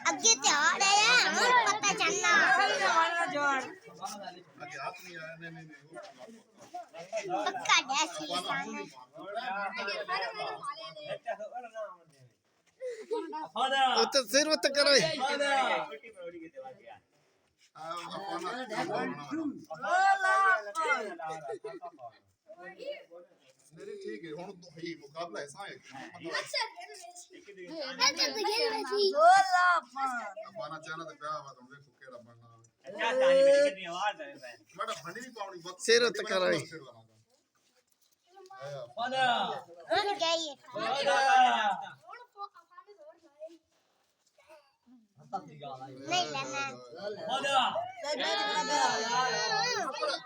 अगे त्यार है हमें पता चलना पक्का डैसी सामने तो सिर मत करो नहीं ठीक है ਹੁਣ ਹੀ ਮੁਕਾਬਲਾ ਐਸਾ ਹੈ ਬਾਨਾ ਚਾਹਨਾ ਤੇ ਪਿਆ ਵਾ ਤੁਹਾਨੂੰ ਵੇਖੋ ਕਿਹੜਾ ਬਣਨਾ ਅੱਛਾ ਤਾਨੀ ਬੜੀ ਕਿੰਨੀ ਆਵਾਜ਼ ਹੈ ਮੈਡਮ ਫੰਡੀ ਨਹੀਂ ਪਾਉਣੀ ਬਸ ਸਿਰ ਉੱਤੇ ਕਰੋ ਫਾਦਾ गई नहीं लेना ਫਾਦਾ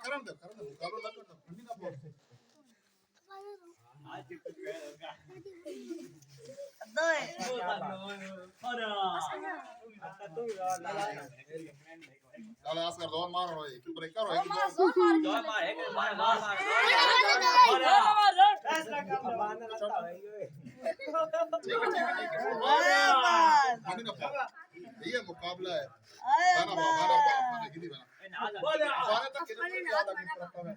ਕਰਨ ਦੇ ਮੁਕਾਬਲਾ ਕਰ ਦੋ ਫੰਡੀ ਨਾ ਪਾਓ आज तक होगा दोए फरा तू चल आस्कर दो मार रो एक ब्रेक करो एक दो मार एक मार फरा फैसला कर बांधना लगता है ठीक है फंडी ना पाओ ये मुकाबला है बाना किदी बना बाना तक किधर ज्यादा भी करता है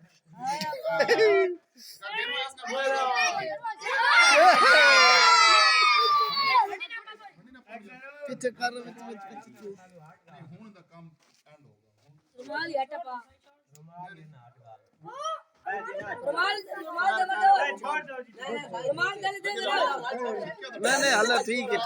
पीछे कर विच ਹੁਣ ਦਾ ਕੰਮ ਐਂਡ ਹੋਗਾ रुमाल हटा पा रुमाल दे दे नहीं हल्ला ठीक है